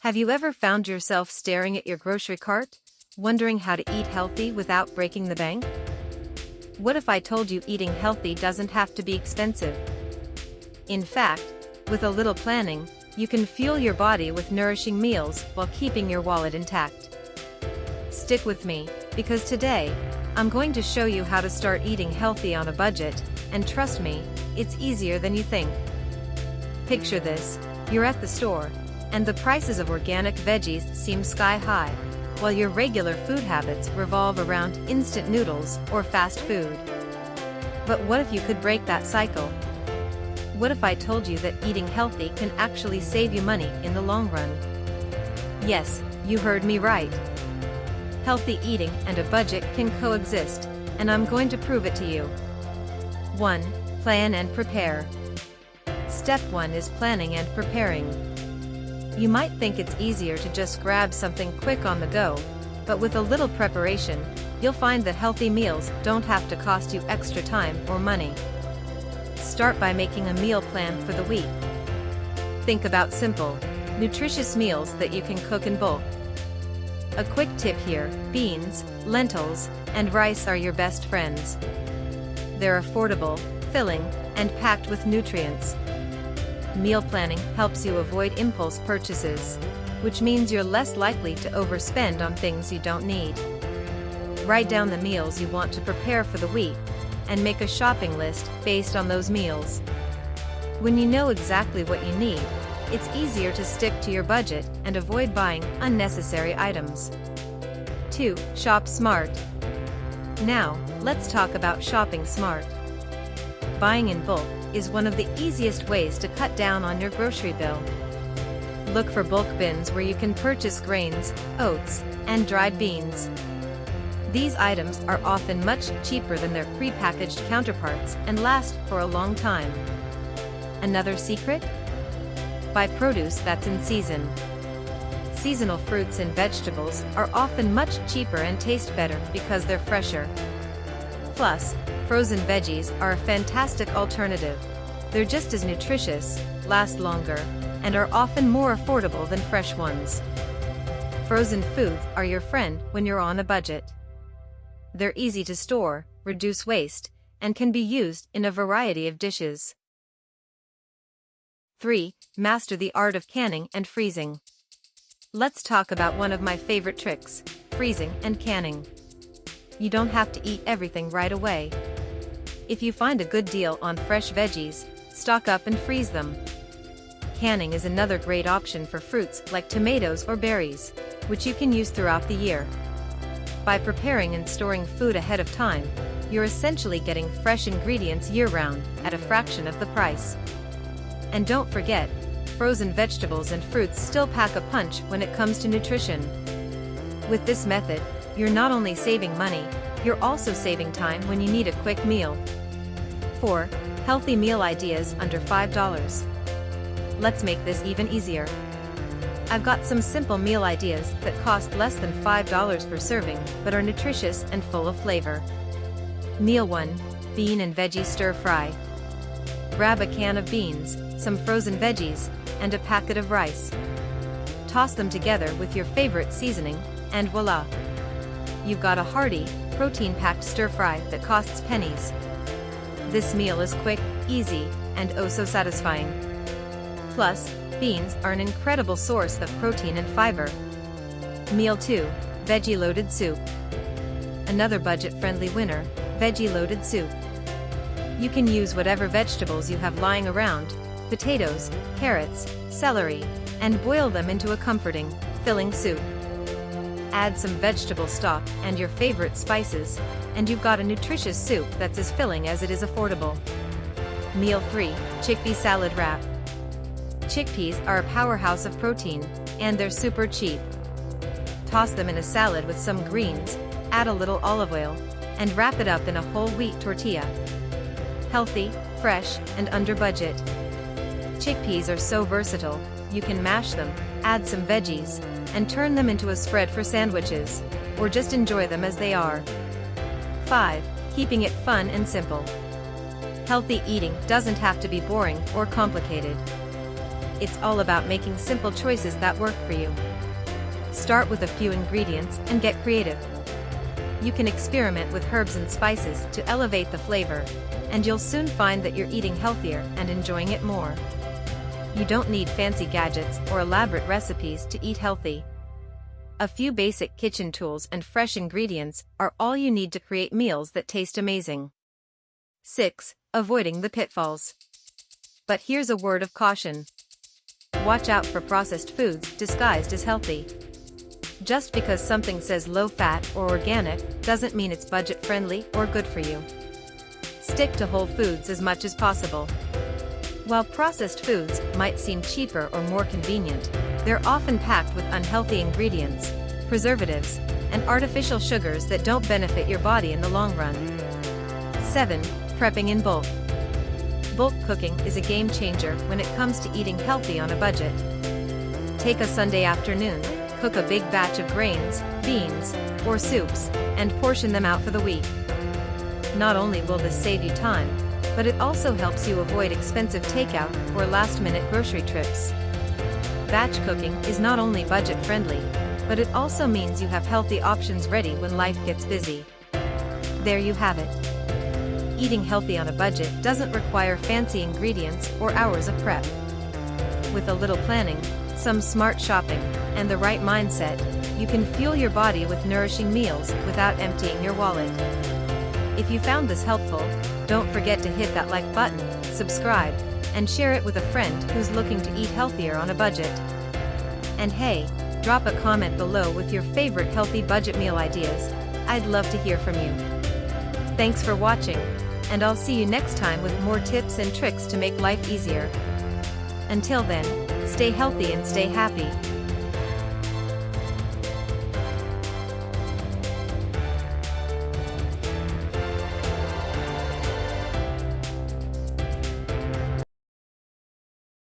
Have you ever found yourself staring at your grocery cart, wondering how to eat healthy without breaking the bank? What if I told you eating healthy doesn't have to be expensive? In fact, with a little planning, you can fuel your body with nourishing meals while keeping your wallet intact. Stick with me, because today, I'm going to show you how to start eating healthy on a budget, and trust me, it's easier than you think. Picture this: you're at the store, and the prices of organic veggies seem sky high, while your regular food habits revolve around instant noodles or fast food. But what if you could break that cycle? What if I told you that eating healthy can actually save you money in the long run? Yes, you heard me right. Healthy eating and a budget can coexist, and I'm going to prove it to you. 1. Plan and prepare. Step 1 is planning and preparing. You might think it's easier to just grab something quick on the go, but with a little preparation, you'll find that healthy meals don't have to cost you extra time or money. Start by making a meal plan for the week. Think about simple, nutritious meals that you can cook in bulk. A quick tip here: beans, lentils, and rice are your best friends. They're affordable, filling, and packed with nutrients. Meal planning helps you avoid impulse purchases, which means you're less likely to overspend on things you don't need. Write down the meals you want to prepare for the week, and make a shopping list based on those meals. When you know exactly what you need, it's easier to stick to your budget and avoid buying unnecessary items. 2. Shop smart. Now, let's talk about shopping smart. Buying in bulk is one of the easiest ways to cut down on your grocery bill. Look for bulk bins where you can purchase grains, oats, and dried beans. These items are often much cheaper than their prepackaged counterparts and last for a long time. Another secret? Buy produce that's in season. Seasonal fruits and vegetables are often much cheaper and taste better because they're fresher. Plus, frozen veggies are a fantastic alternative. They're just as nutritious, last longer, and are often more affordable than fresh ones. Frozen foods are your friend when you're on a budget. They're easy to store, reduce waste, and can be used in a variety of dishes. 3. Master the art of canning and freezing. Let's talk about one of my favorite tricks: freezing and canning. You don't have to eat everything right away. If you find a good deal on fresh veggies, stock up and freeze them. Canning is another great option for fruits like tomatoes or berries, which you can use throughout the year. By preparing and storing food ahead of time, you're essentially getting fresh ingredients year-round at a fraction of the price. And don't forget, frozen vegetables and fruits still pack a punch when it comes to nutrition. With this method, you're not only saving money, you're also saving time when you need a quick meal. 4. Healthy meal ideas under $5. Let's make this even easier. I've got some simple meal ideas that cost less than $5 per serving, but are nutritious and full of flavor. Meal 1. Bean and veggie stir-fry. Grab a can of beans, some frozen veggies, and a packet of rice. Toss them together with your favorite seasoning, and voila! You've got a hearty, protein-packed stir-fry that costs pennies. This meal is quick, easy, and oh so satisfying. Plus, beans are an incredible source of protein and fiber. Meal 2. Veggie-loaded soup. Another budget-friendly winner: veggie-loaded soup. You can use whatever vegetables you have lying around: potatoes, carrots, celery, and boil them into a comforting, filling soup. Add some vegetable stock and your favorite spices, and you've got a nutritious soup that's as filling as it is affordable. Meal 3. Chickpea salad wrap. Chickpeas are a powerhouse of protein, and they're super cheap. Toss them in a salad with some greens, add a little olive oil, and wrap it up in a whole wheat tortilla. Healthy, fresh, and under budget. Chickpeas are so versatile: you can mash them, add some veggies, and turn them into a spread for sandwiches, or just enjoy them as they are. 5. Keeping it fun and simple. Healthy eating doesn't have to be boring or complicated. it's all about making simple choices that work for you. Start with a few ingredients and get creative. You can experiment with herbs and spices to elevate the flavor, and you'll soon find that you're eating healthier and enjoying it more. You don't need fancy gadgets or elaborate recipes to eat healthy. A few basic kitchen tools and fresh ingredients are all you need to create meals that taste amazing. 6. Avoiding the pitfalls. But here's a word of caution. Watch out for processed foods disguised as healthy. Just because something says low-fat or organic doesn't mean it's budget-friendly or good for you. Stick to whole foods as much as possible. While processed foods might seem cheaper or more convenient, they're often packed with unhealthy ingredients, preservatives, and artificial sugars that don't benefit your body in the long run. 7. Prepping in bulk. Bulk cooking is a game changer when it comes to eating healthy on a budget. Take a Sunday afternoon, cook a big batch of grains, beans, or soups, and portion them out for the week. Not only will this save you time, but it also helps you avoid expensive takeout or last-minute grocery trips. Batch cooking is not only budget-friendly, but it also means you have healthy options ready when life gets busy. There you have it. Eating healthy on a budget doesn't require fancy ingredients or hours of prep. With a little planning, some smart shopping, and the right mindset, you can fuel your body with nourishing meals without emptying your wallet. If you found this helpful, don't forget to hit that like button, subscribe, and share it with a friend who's looking to eat healthier on a budget. And hey, drop a comment below with your favorite healthy budget meal ideas. I'd love to hear from you. Thanks for watching, and I'll see you next time with more tips and tricks to make life easier. Until then, stay healthy and stay happy.